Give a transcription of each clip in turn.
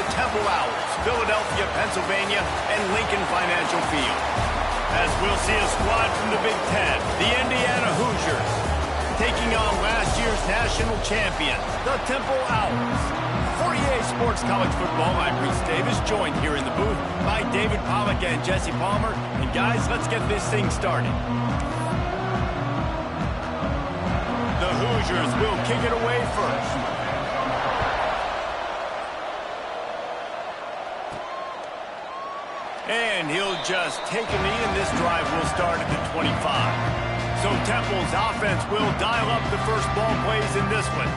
the Temple Owls, Philadelphia, Pennsylvania, and Lincoln Financial Field. As we'll see a squad from the Big Ten, the Indiana Hoosiers, taking on last year's national champion, the Temple Owls. For EA Sports College Football, I'm Reese Davis, joined here in the booth by David Pollack and Jesse Palmer. And guys, let's get this thing started. The Hoosiers will kick it away first. And he'll just take a knee, and this drive will start at the 25. So Temple's offense will dial up the first ball plays in this one.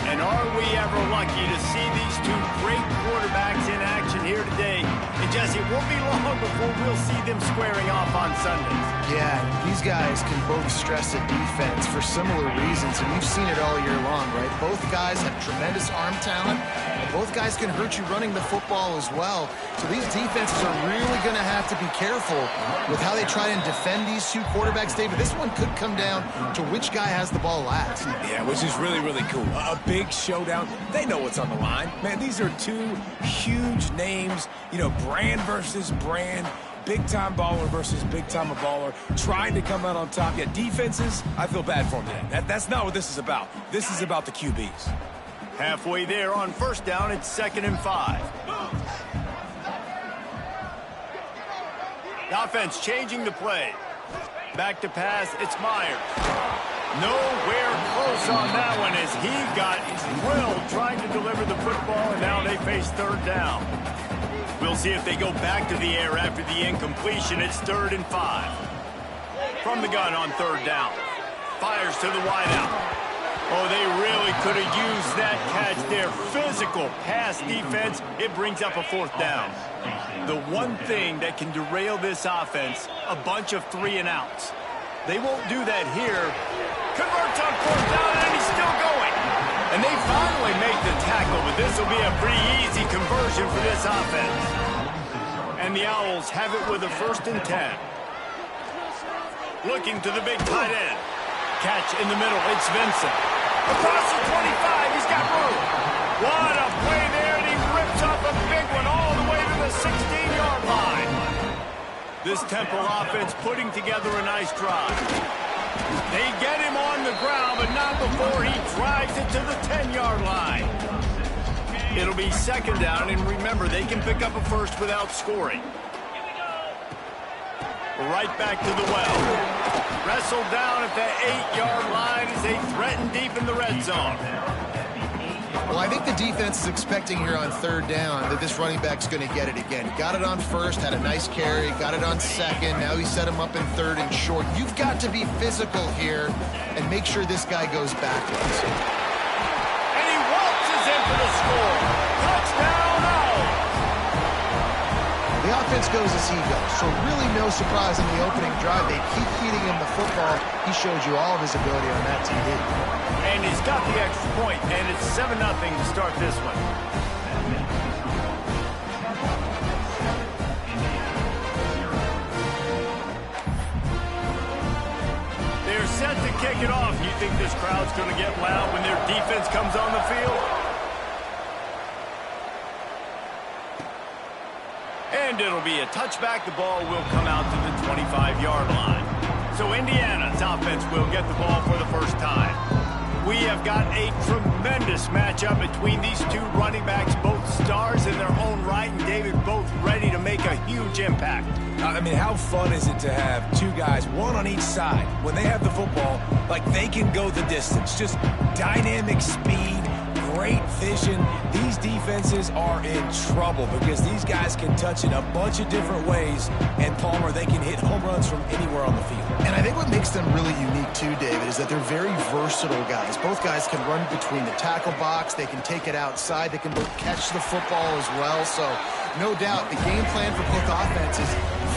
And are we ever lucky to see these two great quarterbacks in action here today? And Jesse, it won't be long before we'll see them squaring off on Sundays. Yeah, these guys can both stress a defense for similar reasons, and we've seen it all year long, right? Both guys have tremendous arm talent, and both guys can hurt you running the football as well. So these defenses are really going to have to be careful with how they try and defend these two quarterbacks. David, this one could come down to which guy has the ball last. Yeah, which is really, really cool. A big showdown. They know what's on the line. Man, these are two huge names, you know, brand versus brand. Big-time baller versus big-time baller, trying to come out on top. Yeah, defenses, I feel bad for them today. That's not what this is about. This is about the QBs. Halfway there on first down, it's 2nd and 5. The offense changing the play. Back to pass, it's Myers. Nowhere close on that one as he got drilled trying to deliver the football, and now they face 3rd down. We'll see if they go back to the air after the incompletion. It's 3rd and 5. From the gun on 3rd down. Fires to the wideout. Oh, they really could have used that catch there. Physical pass defense. It brings up a 4th down. The one thing that can derail this offense, a bunch of 3-and-outs. They won't do that here. Converts on 4th down, and he's still going. And they finally make the tackle, but this will be a pretty easy conversion for this offense. And the Owls have it with a 1st and 10. Looking to the big tight end. Catch in the middle, it's Vincent. Across the 25, he's got room. What a play there, and he rips up a big one all the way to the 16-yard line. This Temple offense putting together a nice drive. They get him on the ground, but not before he drives it to the 10-yard line. It'll be 2nd down, and remember, they can pick up a first without scoring. Right back to the well. Wrestled down at the 8-yard line as they threaten deep in the red zone. Well, I think the defense is expecting here on 3rd down that this running back's going to get it again. He got it on 1st, had a nice carry, got it on 2nd. Now he set him up in 3rd and short. You've got to be physical here and make sure this guy goes backwards. And he waltzes in for the score. Touchdown, Owls! The offense goes as he goes, so really no surprise in the opening drive. They keep feeding him the football. He showed you all of his ability on that TD. And he's got the extra point, and it's 7-0 to start this one. They're set to kick it off. You think this crowd's going to get loud when their defense comes on the field? And it'll be a touchback. The ball will come out to the 25-yard line. So Indiana's offense will get the ball for the first time. We have got a tremendous matchup between these two running backs, both stars in their own right, and David, both ready to make a huge impact. I mean, how fun is it to have two guys, one on each side, when they have the football, like they can go the distance. Just dynamic speed, great vision. These defenses are in trouble because these guys can touch it a bunch of different ways, and Palmer, they can hit home runs from anywhere on the field. And I think what makes them really unique too, David, is that they're very versatile guys. Both guys can run between the tackle box, they can take it outside, they can both catch the football as well. So no doubt the game plan for both offenses,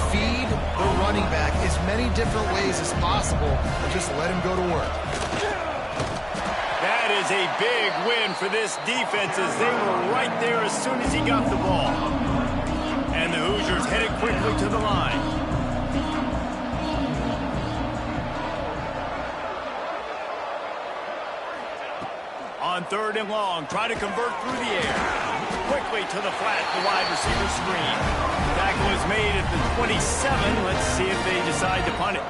feed the running back as many different ways as possible and just let him go to work. That is a big win for this defense as they were right there as soon as he got the ball. And the Hoosiers headed quickly to the line. On 3rd and long, try to convert through the air. quickly to the flat, the wide receiver screen. Tackle is made at the 27. Let's see if they decide to punt it.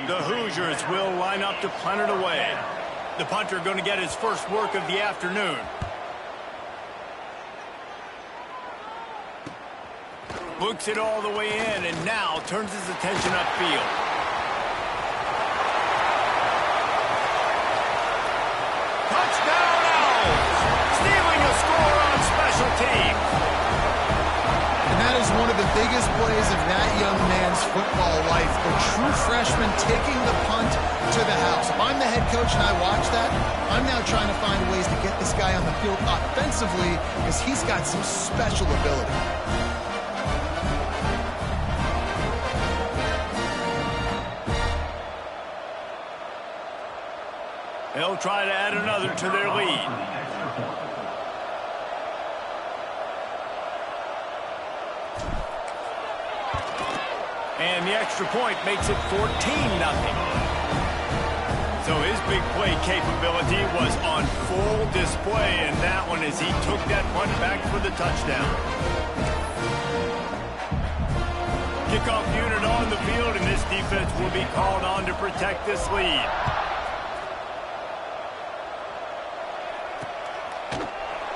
The Hoosiers will line up to punt it away. The punter going to get his first work of the afternoon. Books it all the way in and now turns his attention upfield. Touchdown Owls! Stealing a score on special teams. And that is one of the biggest plays of that young man's football life. The true freshman taking the punt to the house. If I'm the head coach and I watch that, I'm now trying to find ways to get this guy on the field offensively because he's got some special ability. They'll try to add another to their lead. And the extra point makes it 14-0. So his big play capability was on full display in that one as he took that punt back for the touchdown. Kickoff unit on the field, and this defense will be called on to protect this lead.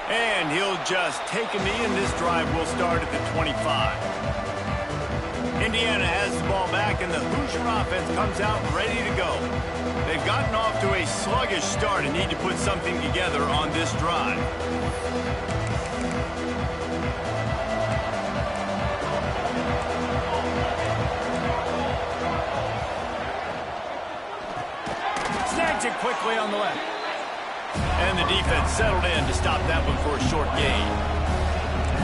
And he'll just take a knee, and this drive will start at the 25. Indiana has the ball back, and the Hoosier offense comes out ready to go. They've gotten off to a sluggish start and need to put something together on this drive. Snags it quickly on the left. And the defense settled in to stop that one for a short gain.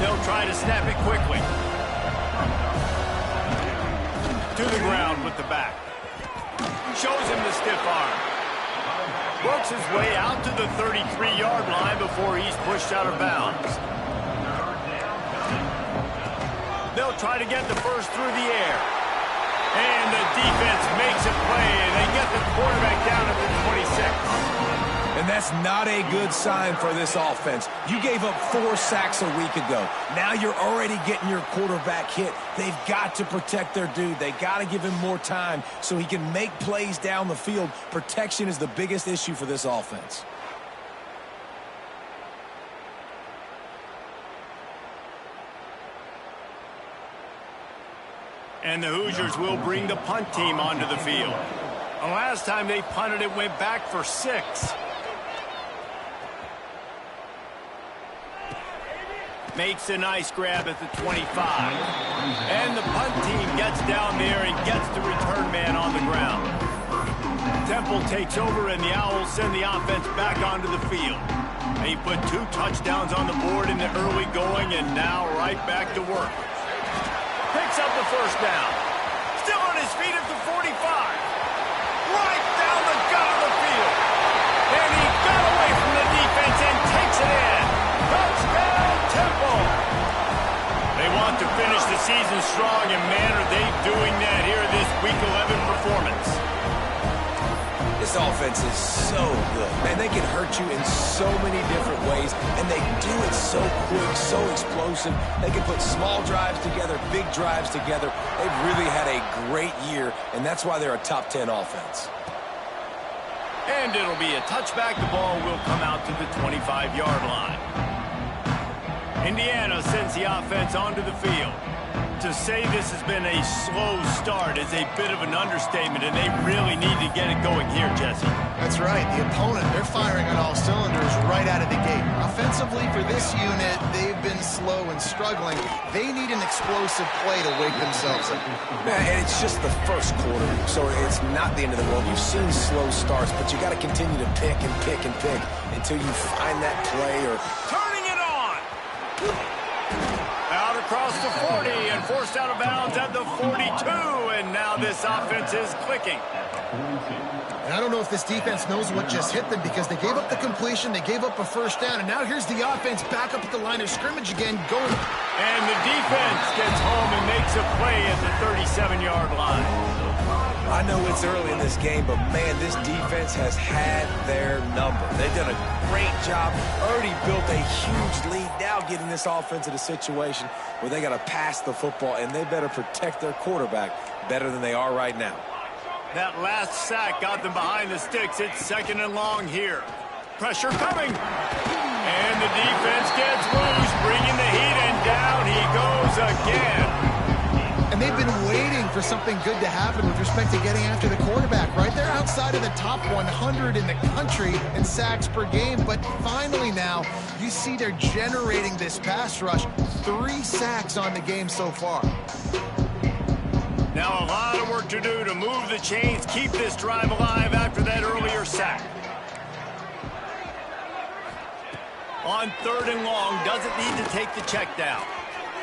They'll try to snap it quickly. To the ground with the back. Shows him the stiff arm. Works his way out to the 33-yard line before he's pushed out of bounds. They'll try to get the first through the air. And the defense makes a play, and they get the quarterback down at the 26. And that's not a good sign for this offense. You gave up 4 sacks a week ago. Now you're already getting your quarterback hit. They've got to protect their dude. They got to give him more time so he can make plays down the field. Protection is the biggest issue for this offense. And the Hoosiers will bring the punt team onto the field. The last time they punted, it went back for 6. Makes a nice grab at the 25. And the punt team gets down there and gets the return man on the ground. Temple takes over, and the Owls send the offense back onto the field. They put 2 touchdowns on the board in the early going, and now right back to work. Picks up the first down. Still on his feet at the 45. Right down the gut of the field. And he got away from the defense and takes it in. Touchdown, Temple. They want to finish the season strong, and man, are they doing that here this Week 11 performance. This offense is so good. Man, they can hurt you in so many different ways, and they do it so quick, so explosive. They can put small drives together, big drives together. They've really had a great year, and that's why they're a top 10 offense. And it'll be a touchback. The ball will come out to the 25-yard line. Indiana sends the offense onto the field. To say this has been a slow start is a bit of an understatement, and they really need to get it going here, Jesse. That's right. The opponent, they're firing on all cylinders right out of the gate. Offensively, for this unit, they've been slow and struggling. They need an explosive play to wake themselves up. Man, and it's just the first quarter, so it's not the end of the world. You've seen slow starts, but you got to continue to pick and pick and pick until you find that play or... Turning it on! Out across the 40 and forced out of bounds at the 42, and now this offense is clicking. And I don't know if this defense knows what just hit them because they gave up the completion, they gave up a first down, and now here's the offense back up at the line of scrimmage again going. And the defense gets home and makes a play at the 37-yard line. I know it's early in this game, but, man, this defense has had their number. They've done a great job, already built a huge lead, now getting this offense in a situation where they got to pass the football, and they better protect their quarterback better than they are right now. That last sack got them behind the sticks. It's 2nd and long here. Pressure coming. And the defense gets loose, bringing the heat, and down he goes again. And they've been waiting for something good to happen with respect to getting after the quarterback, right? They're outside of the top 100 in the country in sacks per game, but finally now you see they're generating this pass rush. 3 sacks on the game so far. Now a lot of work to do to move the chains, keep this drive alive after that earlier sack. On 3rd and long, doesn't need to take the check down.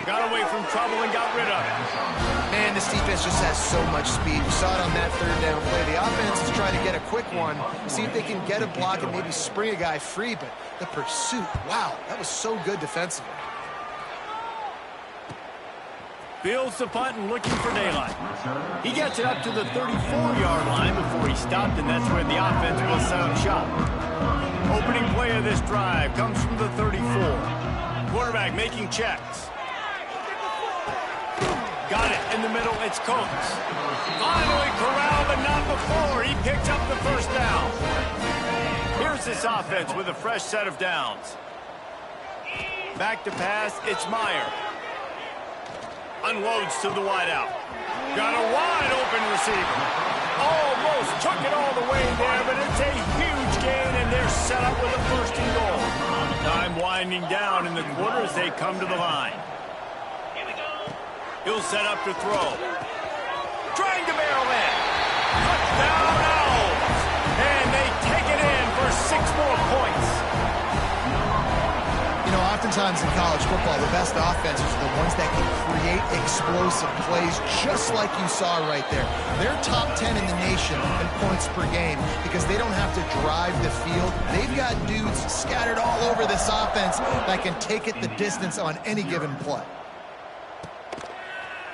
Got away from trouble and got rid of it. Man, this defense just has so much speed. You saw it on that 3rd down play. The offense is trying to get a quick one, see if they can get a block and maybe spring a guy free, but the pursuit, wow, that was so good defensively. Fields the punt and looking for daylight. He gets it up to the 34-yard line before he stopped, and that's where the offense will set up shop. Opening play of this drive comes from the 34. Quarterback making checks. Got it in the middle. It's Coates. Finally corralled, but not before. He picks up the 1st down. Here's this offense with a fresh set of downs. Back to pass. It's Meyer. Unloads to the wideout. Got a wide open receiver. Almost took it all the way there, but it's a huge gain, and they're set up with a 1st and goal. Time winding down in the quarter as they come to the line. He'll set up to throw. Trying to barrel in. Touchdown Owls. And they take it in for 6 more points. You know, oftentimes in college football, the best offenses are the ones that can create explosive plays, just like you saw right there. They're top 10 in the nation in points per game because they don't have to drive the field. They've got dudes scattered all over this offense that can take it the distance on any given play.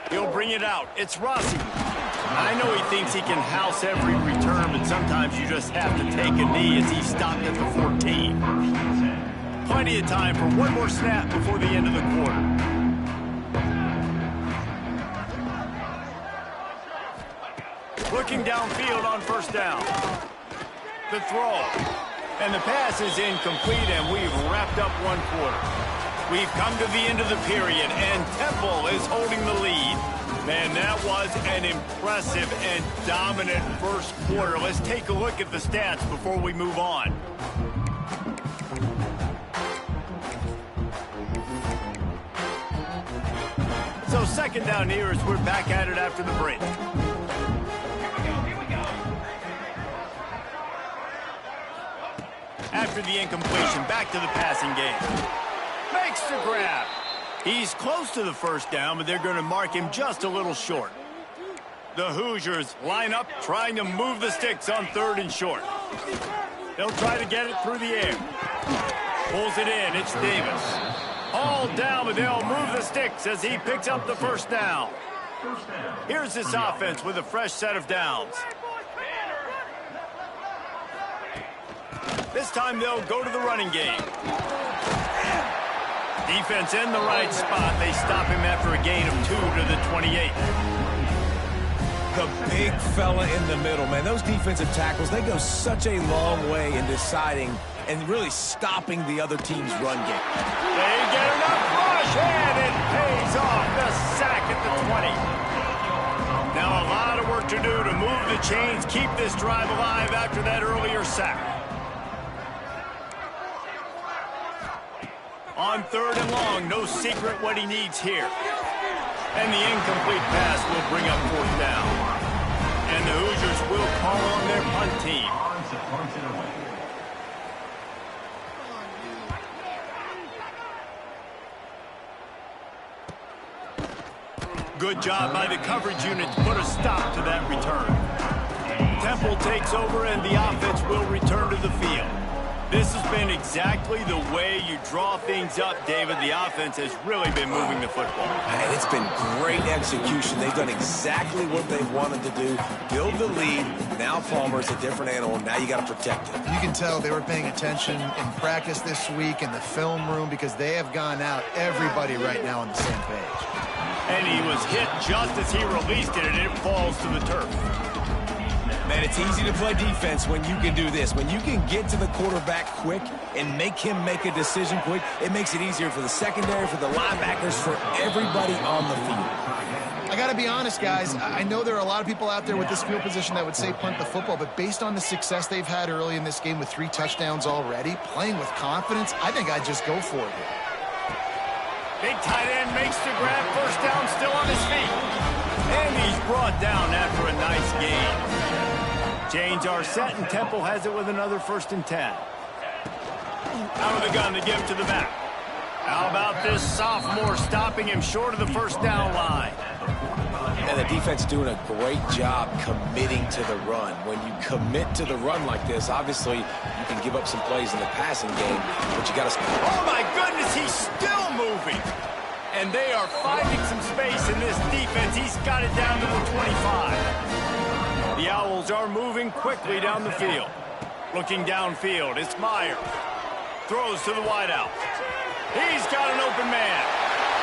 He'll bring it out. It's Rossi. I know he thinks he can house every return, but sometimes you just have to take a knee as he stopped at the 14. Plenty of time for one more snap before the end of the quarter. Looking downfield on 1st down. The throw. And the pass is incomplete, and we've wrapped up 1 quarter. We've come to the end of the period, and Temple is holding the lead. Man, that was an impressive and dominant 1st quarter. Let's take a look at the stats before we move on. So 2nd down here as we're back at it after the break. After the incompletion, back to the passing game. Makes the grab. He's close to the 1st down, but they're going to mark him just a little short. The Hoosiers line up, trying to move the sticks on 3rd and short. They'll try to get it through the air. Pulls it in. It's Davis. All down, but they'll move the sticks as he picks up the 1st down. Here's this offense with a fresh set of downs. This time they'll go to the running game. Defense in the right spot. They stop him after a gain of 2 to the 28. The big fella in the middle, man. Those defensive tackles, they go such a long way in deciding and really stopping the other team's run game. They get enough rush, and it pays off. The sack at the 20. Now a lot of work to do to move the chains, keep this drive alive after that earlier sack. On 3rd and long, no secret what he needs here. And the incomplete pass will bring up 4th down. And the Hoosiers will call on their punt team. Good job by the coverage unit to put a stop to that return. Temple takes over and the offense will return to the field. This has been exactly the way you draw things up, David. The offense has really been moving the football. And it's been great execution. They've done exactly what they've wanted to do. Build the lead. Now Palmer's a different animal. Now you got to protect it. You can tell they were paying attention in practice this week in the film room because they have gone out, everybody right now on the same page. And he was hit just as he released it, and it falls to the turf. Man, it's easy to play defense when you can do this. When you can get to the quarterback quick and make him make a decision quick, it makes it easier for the secondary, for the linebackers, for everybody on the field. I got to be honest, guys. I know there are a lot of people out there with this field position that would say punt the football, but based on the success they've had early in this game with 3 touchdowns already, playing with confidence, I think I'd just go for it here. Big tight end makes the grab. First down, still on his feet. And he's brought down after a nice gain. Chains are set, and Temple has it with another 1st and 10. Out of the gun to give to the back. How about this sophomore stopping him short of the 1st down line? And the defense doing a great job committing to the run. When you commit to the run like this, obviously you can give up some plays in the passing game, but you got to... Oh, my goodness, he's still moving. And they are finding some space in this defense. He's got it down to the 25. The Owls are moving quickly down the field. Looking downfield, it's Meyer. Throws to the wideout. He's got an open man.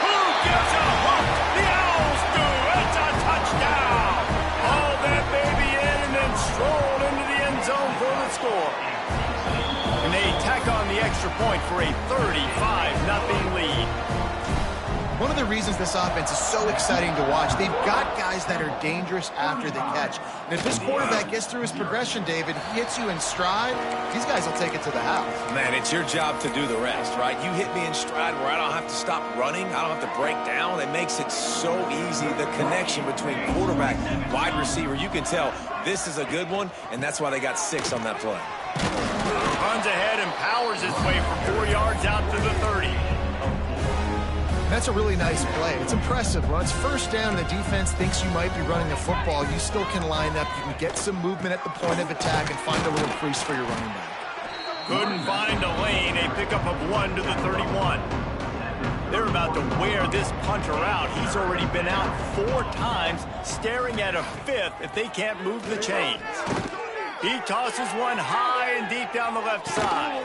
Who gives a hook? The Owls do. It's a touchdown. Haul that baby in and then stroll into the end zone for the score. And they tack on the extra point for a 35-0 lead. One of the reasons this offense is so exciting to watch, they've got guys that are dangerous after the catch. And if this quarterback gets through his progression, David, he hits you in stride, these guys will take it to the house. Man, it's your job to do the rest, right? You hit me in stride where I don't have to stop running. I don't have to break down. It makes it so easy. The connection between quarterback, wide receiver, you can tell this is a good one, and that's why they got 6 on that play. Runs ahead and powers his way for 4 yards out to the 30. That's a really nice play. It's impressive. When it's 1st down and the defense thinks you might be running the football, you still can line up. You can get some movement at the point of attack and find a little crease for your running back. Couldn't find a lane. A pickup of 1 to the 31. They're about to wear this punter out. He's already been out 4 times, staring at a 5th if they can't move the chains. He tosses one high and deep down the left side.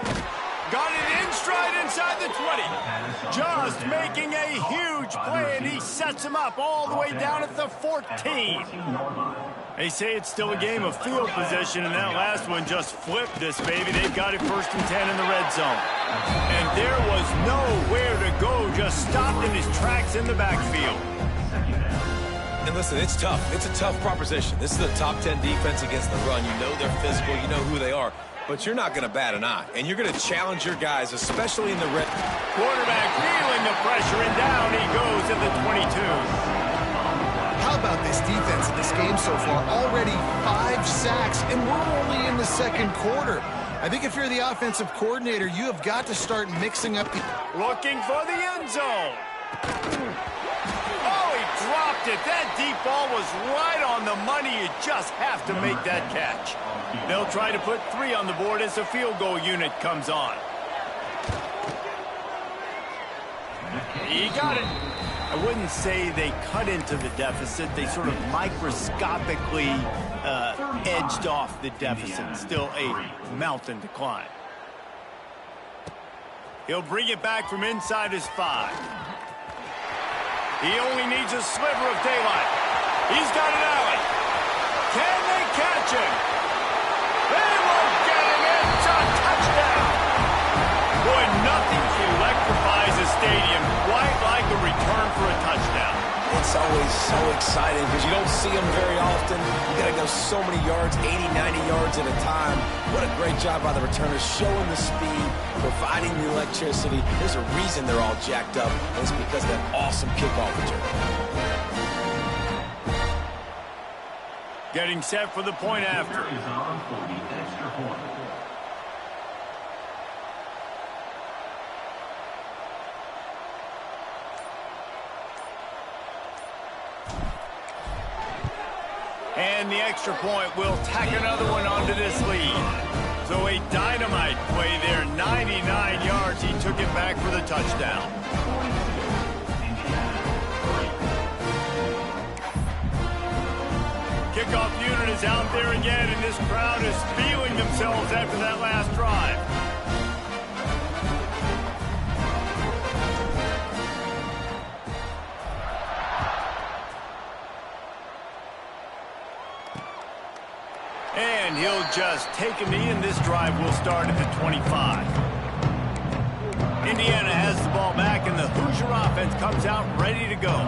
Got it in stride inside the 20. Just making a huge play, and he sets him up all the way down at the 14. They say it's still a game of field position, and that last one just flipped this baby. They've got it 1st and 10 in the red zone. And there was nowhere to go, just stopped in his tracks in the backfield. And listen, it's tough. It's a tough proposition. This is a top 10 defense against the run. You know they're physical. You know who they are. But you're not going to bat an eye. And you're going to challenge your guys, especially in the red. Quarterback feeling the pressure, and down he goes at the 22. How about this defense in this game so far? Already 5 sacks, and we're only in the 2nd quarter. I think if you're the offensive coordinator, you have got to start mixing up the... Looking for the end zone. Oh, he dropped it. That deep ball was right on the money. You just have to make that catch. They'll try to put 3 on the board as the field goal unit comes on. He got it. I wouldn't say they cut into the deficit. They sort of microscopically edged off the deficit. Still a mountain to climb. He'll bring it back from inside his 5. He only needs a sliver of daylight. He's got an alley. Can they catch him? They won't get him. It's a touchdown. Boy, nothing electrifies a stadium quite like a return for a touchdown. It's always so exciting because you don't see them very often. You got to go so many yards, 80, 90 yards at a time. What a great job by the returners, showing the speed, providing the electricity. There's a reason they're all jacked up, and it's because of that awesome kickoff return. Getting set for the point after. And the extra point will tack another one onto this lead. So a dynamite play there, 99 yards. He took it back for the touchdown. Kickoff unit is out there again, and this crowd is feeling themselves after that last drive. And he'll just take a knee, and this drive will start at the 25. Indiana has the ball back, and the Hoosier offense comes out ready to go.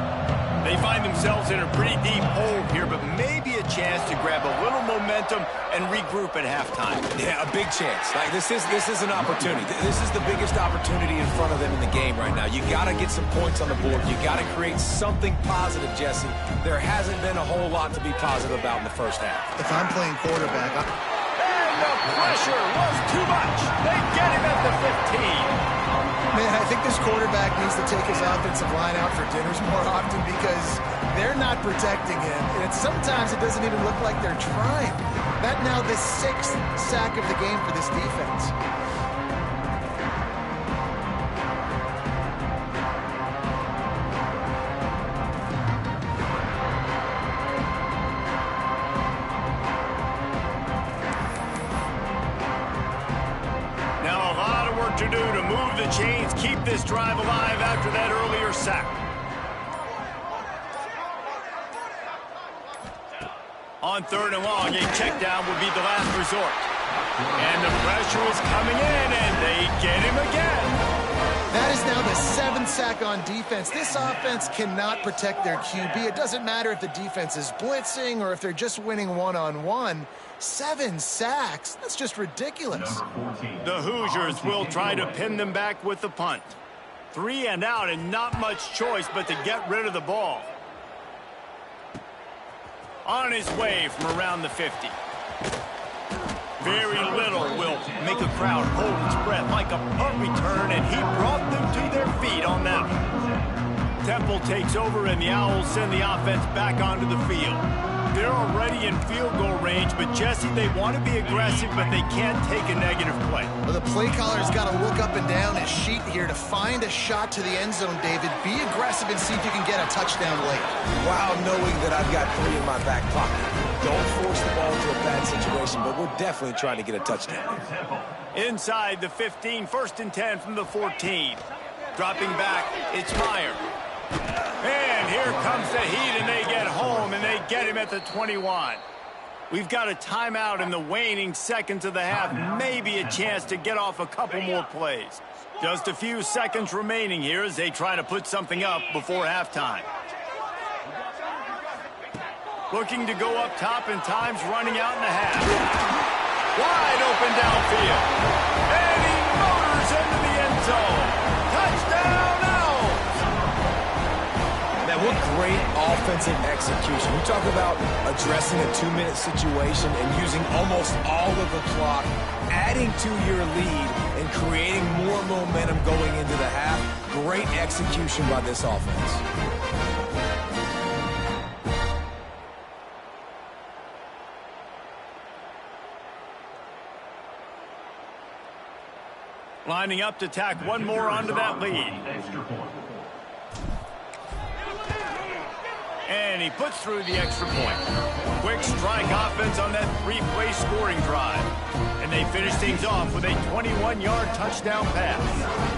They find themselves in a pretty deep hole here, but maybe a chance to grab a little momentum and regroup at halftime. Yeah, a big chance. Like this is an opportunity. This is the biggest opportunity in front of them in the game right now. You got to get some points on the board. You got to create something positive, Jesse. There hasn't been a whole lot to be positive about in the first half. If I'm playing quarterback, and the pressure was too much. They get him at the 15. Man, I think this quarterback needs to take his offensive line out for dinners more often because they're not protecting him. And sometimes it doesn't even look like they're trying. That now the 6th sack of the game for this defense. To do to move the chains, keep this drive alive after that earlier sack. On 3rd and long, a check down would be the last resort. And the pressure is coming in, and they get him again. That is now the 7th sack on defense. This offense cannot protect their QB. It doesn't matter if the defense is blitzing or if they're just winning one-on-one. 7 sacks? That's just ridiculous. The Hoosiers will try to pin them back with the punt. 3 and out, and not much choice but to get rid of the ball. On his way from around the 50. Very little will make a crowd hold its breath like a punt return, and he brought them to their feet on that one. Temple takes over, and the Owls send the offense back onto the field. They're already in field goal range, but Jesse, they want to be aggressive, but they can't take a negative play. Well, the play caller's got to look up and down his sheet here to find a shot to the end zone, David. Be aggressive and see if you can get a touchdown late. Wow, knowing that I've got 3 in my back pocket. Don't force the ball into a bad situation, but we're definitely trying to get a touchdown. Inside the 15, 1st and 10 from the 14. Dropping back, it's Meyer. And here comes the heat, and they get home, and they get him at the 21. We've got a timeout in the waning seconds of the half, maybe a chance to get off a couple more plays. Just a few seconds remaining here as they try to put something up before halftime. Looking to go up top, and time's running out in the half. Wide open downfield. And he motors into the end zone. Touchdown, Owls! Man, what great offensive execution. You talk about addressing a 2-minute situation and using almost all of the clock, adding to your lead, and creating more momentum going into the half. Great execution by this offense. Lining up to tack one more onto that lead. And he puts through the extra point. Quick strike offense on that 3-play scoring drive. And they finish things off with a 21-yard touchdown pass.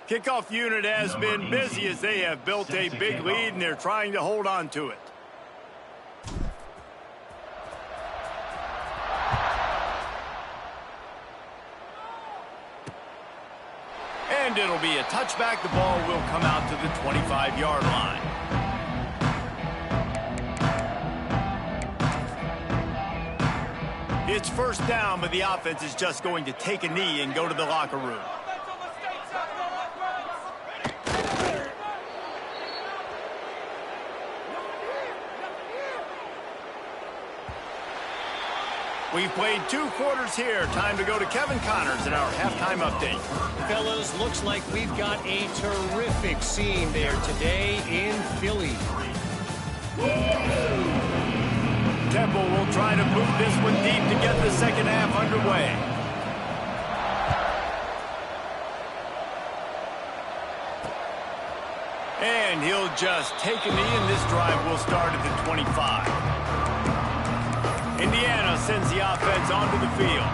Kickoff unit has been busy as they have built a big lead, and they're trying to hold on to it. And it'll be a touchback. The ball will come out to the 25-yard line. It's first down, but the offense is just going to take a knee and go to the locker room. We've played 2 quarters here. Time to go to Kevin Connors in our halftime update. Fellas, looks like we've got a terrific scene there today in Philly. Temple will try to move this one deep to get the second half underway. And he'll just take a knee, and this drive will start at the 25. Indiana sends the offense onto the field.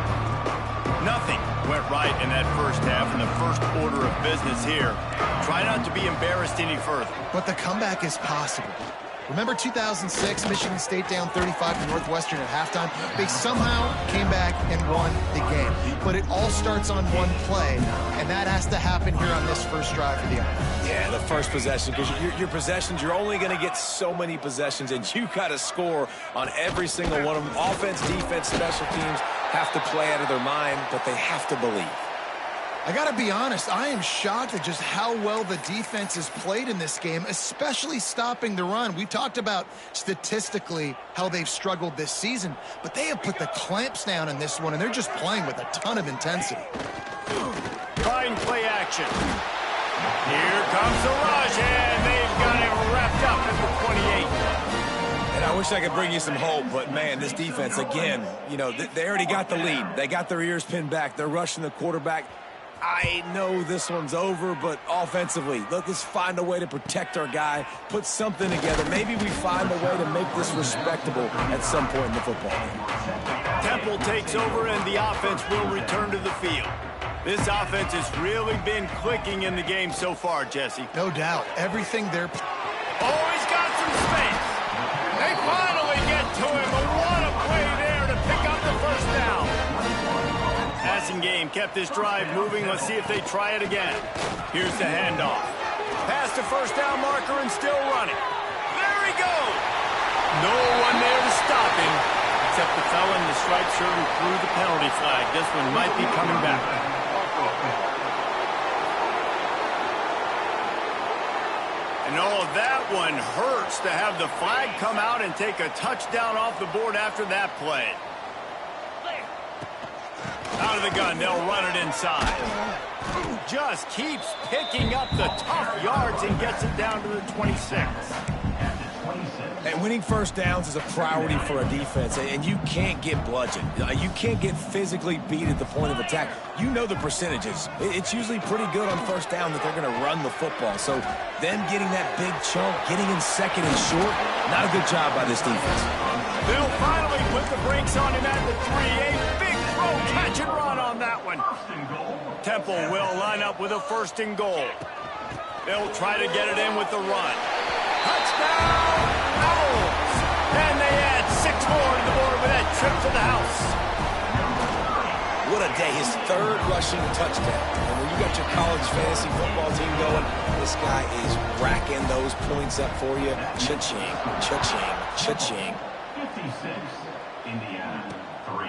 Nothing went right in that first half, in the first order of business here. Try not to be embarrassed any further. But the comeback is possible. Remember 2006, Michigan State down 35 to Northwestern at halftime? They somehow came back and won the game. But it all starts on one play, and that has to happen here on this first drive for the offense. Yeah, the first possession, because your possessions, you're only going to get so many possessions, and you got to score on every single one of them. Offense, defense, special teams have to play out of their mind, but they have to believe. I got to be honest, I am shocked at just how well the defense has played in this game, especially stopping the run. We talked about statistically how they've struggled this season, but they have put the clamps down in this one, and they're just playing with a ton of intensity. Trying play action. Here comes the rush, and they've got him wrapped up at the 28. And I wish I could bring you some hope, but, man, this defense, again, you know, they already got the lead. They got their ears pinned back. They're rushing the quarterback. I know this one's over, but offensively, let's find a way to protect our guy, put something together. Maybe we find a way to make this respectable at some point in the football game. Temple takes over, and the offense will return to the field. This offense has really been clicking in the game so far, Jesse. No doubt. Everything they're... Oh, he's got some space. They finally get to him, but what a play there to pick up the first down. Passing game kept this drive moving. Let's see if they try it again. Here's the handoff. Past the first down marker and still running. There he goes. No one there to stop him, except the fella in the striped shirt who threw the penalty flag. This one might be coming back. And oh, that one hurts to have the flag come out and take a touchdown off the board after that play. Out of the gun, they'll run it inside. Just keeps picking up the tough yards and gets it down to the 26. And winning first downs is a priority for a defense, and you can't get bludgeoned. You can't get physically beat at the point of attack. You know the percentages. It's usually pretty good on first down that they're going to run the football. So them getting that big chunk, getting in second and short, not a good job by this defense. They'll finally put the brakes on him at the 3. A big throw, catch and run on that one. Temple will line up with a 1st and goal. They'll try to get it in with the run. Touchdown! Owls! And they add 6 more to the board with that trip to the house. What a day. His 3rd rushing touchdown. And when you got your college fantasy football team going, this guy is racking those points up for you. Cha-ching, cha-ching, cha-ching. 56, Indiana, 3.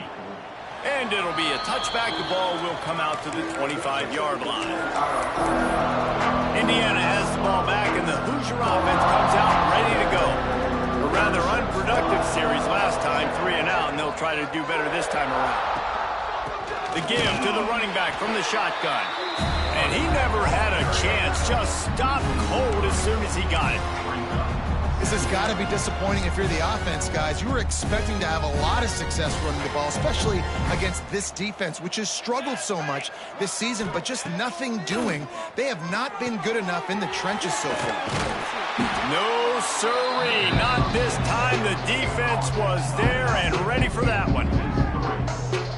And it'll be a touchback. The ball will come out to the 25-yard line. Indiana has the ball back, and the Hoosier offense comes out ready to go. A rather unproductive series last time, 3 and out, and they'll try to do better this time around. The give to the running back from the shotgun. And he never had a chance, just stopped cold as soon as he got it. This has got to be disappointing if you're the offense, guys. You were expecting to have a lot of success running the ball, especially against this defense, which has struggled so much this season, but just nothing doing. They have not been good enough in the trenches so far. No, sirree, not this time. The defense was there and ready for that one.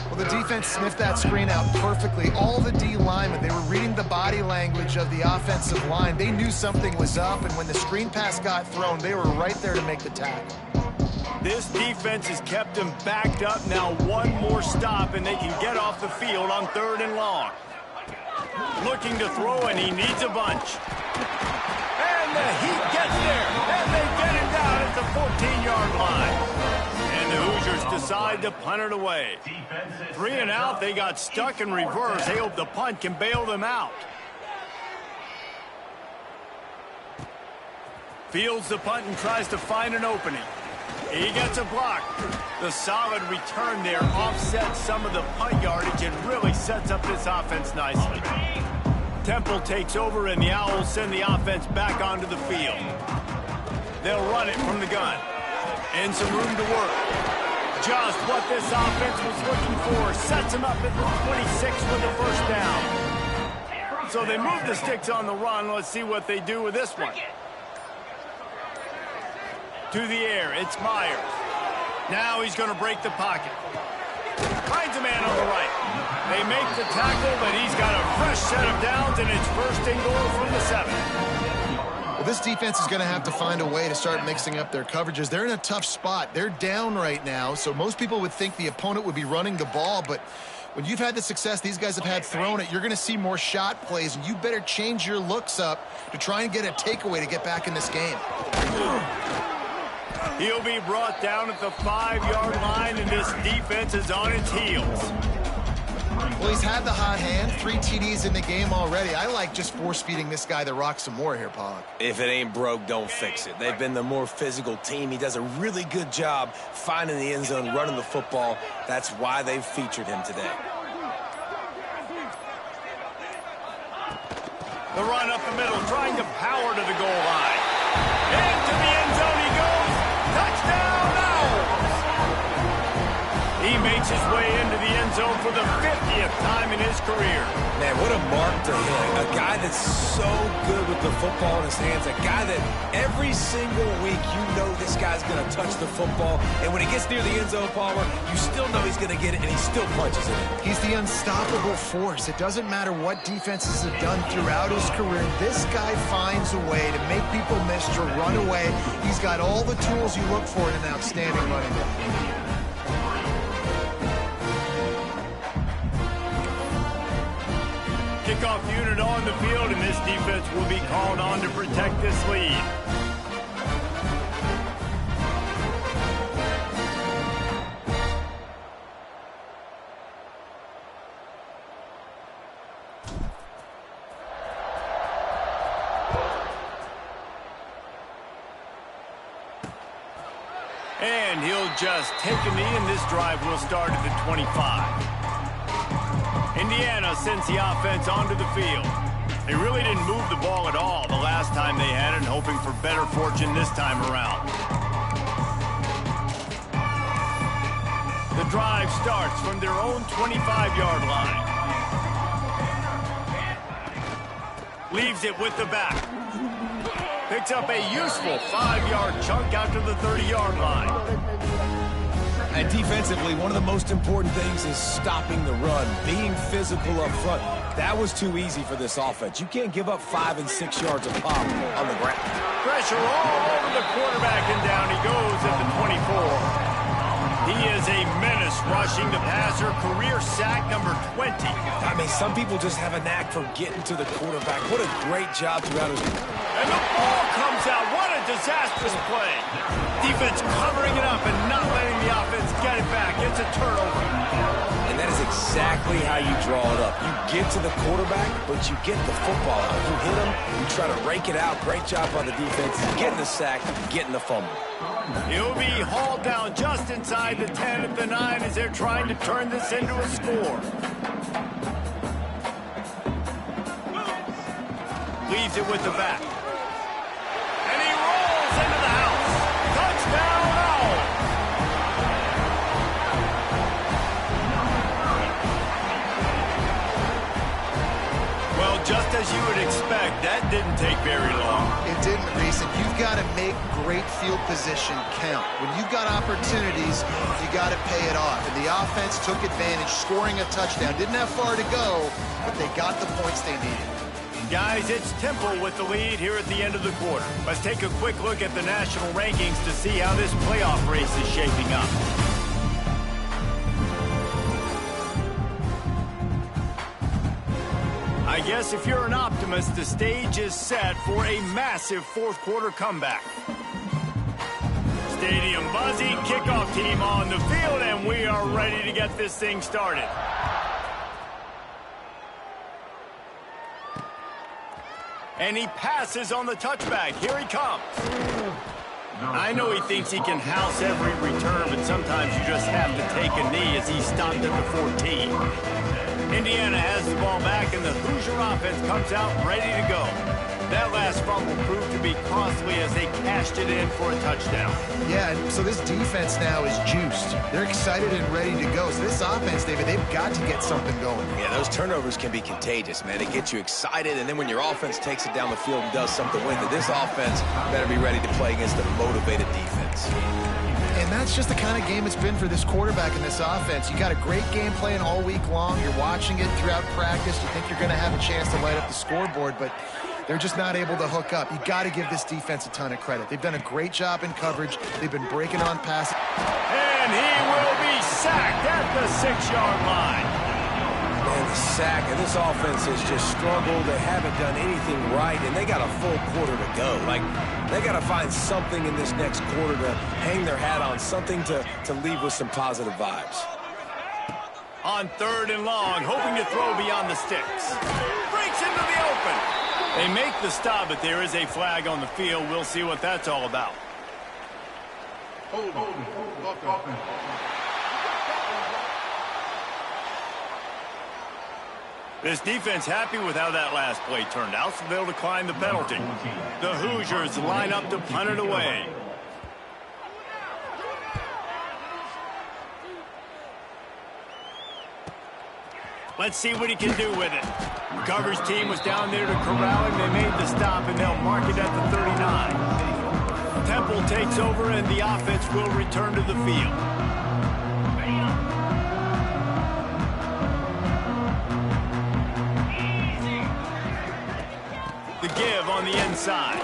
Well, the defense sniffed that screen out perfectly. All the D linemen, they were reading the body language of the offensive line. They knew something was up, and when the screen pass got thrown, they were right there to make the tackle. This defense has kept them backed up. Now one more stop, and they can get off the field on 3rd and long. Looking to throw, and he needs a bunch. And the Heat gets there, and they get him down at the 14-yard line. And the Hoosiers decide to punt it away. 3 and out, they got stuck in reverse. They hope the punt can bail them out. Fields the punt and tries to find an opening. He gets a block. The solid return there offsets some of the punt yardage and really sets up this offense nicely. Temple takes over, and the Owls send the offense back onto the field. They'll run it from the gun. And some room to work. Just what this offense was looking for. Sets them up at the 26 with the first down. So they move the sticks on the run. Let's see what they do with this one. To the air, it's Myers. Now he's going to break the pocket. Finds a man on the right. They make the tackle, but he's got a fresh set of downs, and it's first and goal from the 7. Well, this defense is going to have to find a way to start mixing up their coverages. They're in a tough spot. They're down right now, so most people would think the opponent would be running the ball, but when you've had the success these guys have had throwing it, you're going to see more shot plays, and you better change your looks up to try and get a takeaway to get back in this game. He'll be brought down at the 5-yard line, and this defense is on its heels. Well, he's had the hot hand, 3 TDs in the game already. I like just force-feeding this guy to rock some more here, Pollock. If it ain't broke, don't fix it. They've been the more physical team. He does a really good job finding the end zone, running the football. That's why they've featured him today. The run up the middle, trying to power to the goal line. Into the end zone he goes. Touchdown, Owls! He makes his way into the end zone for the 50th time in his career. Man, what a mark to hit. A guy that's so good with the football in his hands. A guy that every single week you know this guy's going to touch the football. And when he gets near the end zone, Palmer, you still know he's going to get it, and he still punches it. He's the unstoppable force. It doesn't matter what defenses have done throughout his career. This guy finds a way to make people miss, to run away. He's got all the tools you look for in an outstanding running back. Kickoff unit on the field, and this defense will be called on to protect this lead. And he'll just take a knee, and this drive will start at the 25. Indiana sends the offense onto the field. They really didn't move the ball at all the last time they had it, and hoping for better fortune this time around. The drive starts from their own 25-yard line. Leaves it with the back. Picks up a useful 5-yard chunk out to the 30-yard line. And defensively, one of the most important things is stopping the run, being physical up front. That was too easy for this offense. You can't give up 5 and 6 yards of pop on the ground. Pressure all over the quarterback, and down he goes at the 24. He is a menace rushing the passer, career sack number 20. I mean, some people just have a knack for getting to the quarterback. What a great job throughout his... And the ball comes out. What a disastrous play. Defense covering it up and not letting the offense get it back. It's a turnover. And that is exactly how you draw it up. You get to the quarterback, but you get the football out. You hit him, you try to rake it out. Great job by the defense. Getting the sack, getting the fumble. He'll be hauled down just inside the 10 at the 9 as they're trying to turn this into a score. Leaves it with the back. And he rolls into the house. Touchdown, Owls! Well, just as you would expect, that didn't take very long. It didn't, Reese, and you've got to make great field position count. When you've got opportunities, you got to pay it off. And the offense took advantage, scoring a touchdown. Didn't have far to go, but they got the points they needed. Guys, it's Temple with the lead here at the end of the quarter. Let's take a quick look at the national rankings to see how this playoff race is shaping up. I guess if you're an optimist, the stage is set for a massive fourth-quarter comeback. Stadium buzzing, kickoff team on the field, and we are ready to get this thing started. And he passes on the touchback. Here he comes. I know he thinks he can house every return, but sometimes you just have to take a knee as he stopped at the 14. Indiana has the ball back, and the Hoosier offense comes out ready to go. That last fumble proved to be costly as they cashed it in for a touchdown. Yeah, so this defense now is juiced. They're excited and ready to go. So this offense, David, they've got to get something going. Yeah, those turnovers can be contagious, man. It gets you excited, and then when your offense takes it down the field and does something with it, this offense better be ready to play against a motivated defense. And that's just the kind of game it's been for this quarterback and this offense. You got a great game plan all week long. You're watching it throughout practice. You think you're going to have a chance to light up the scoreboard, but they're just not able to hook up. You got to give this defense a ton of credit. They've done a great job in coverage. They've been breaking on passes. And he will be sacked at the 6-yard line. Man, the sack, and this offense has just struggled. They haven't done anything right, and they got a full quarter to go. Like, they got to find something in this next quarter to hang their hat on, something to leave with some positive vibes. On 3rd and long, hoping to throw beyond the sticks. Breaks into the open. They make the stop, but there is a flag on the field. We'll see what that's all about. This defense happy with how that last play turned out, so they'll decline the penalty. The Hoosiers line up to punt it away. Let's see what he can do with it. Coverage team was down there to corral him. They made the stop, and they'll mark it at the 39. Temple takes over, and the offense will return to the field. The give on the inside.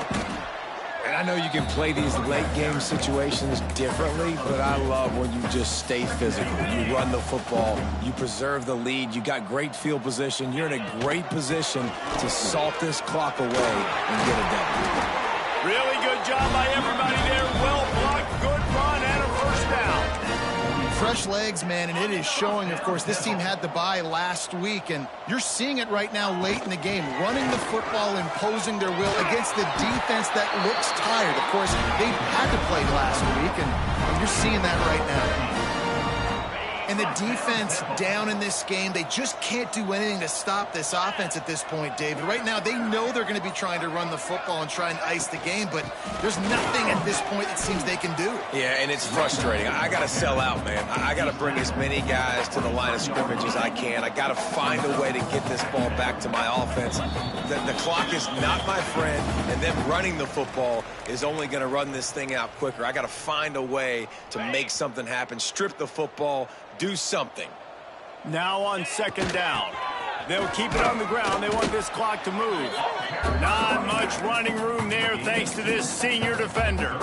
And I know you can play these late-game situations differently, but I love when you just stay physical. You run the football, you preserve the lead, you got great field position, you're in a great position to salt this clock away and get it done. Really good job by everybody there. Well blocked, good run, and a first down. Fresh legs, man, and it is showing. Of course, this team had the bye last week, and you're seeing it right now late in the game. Running the football, imposing their will against the defense that looks tired. Of course, they had to play last week, and you're seeing that right now. And the defense down in this game, they just can't do anything to stop this offense at this point, David. Right now, they know they're going to be trying to run the football and try and ice the game, but there's nothing at this point it seems they can do. Yeah, and it's frustrating. I got to sell out, man. I got to bring as many guys to the line of scrimmage as I can. I got to find a way to get this ball back to my offense. The clock is not my friend, and them running the football is only going to run this thing out quicker. I got to find a way to make something happen, strip the football, do something. Now on 2nd down. They'll keep it on the ground. They want this clock to move. Not much running room there thanks to this senior defender.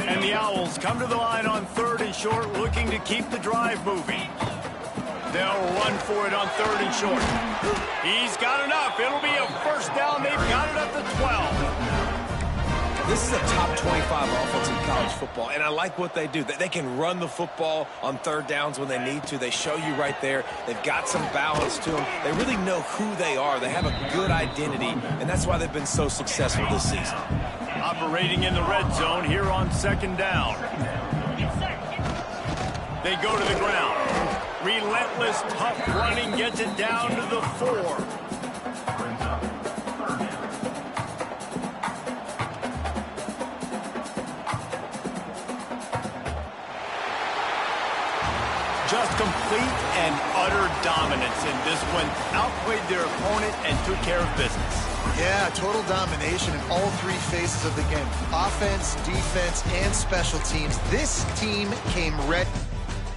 And the Owls come to the line on 3rd and short, looking to keep the drive moving. They'll run for it on 3rd and short. He's got enough. It'll be a first down. They've got it at the 12. This is a top 25 offense in college football, and I like what they do. They can run the football on 3rd downs when they need to. They show you right there. They've got some balance to them. They really know who they are. They have a good identity, and that's why they've been so successful this season. Operating in the red zone here on 2nd down. They go to the ground. Relentless, tough running gets it down to the 4. Just complete and utter dominance in this one. Outplayed their opponent and took care of business. Yeah, total domination in all 3 phases of the game. Offense, defense, and special teams. This team came ready.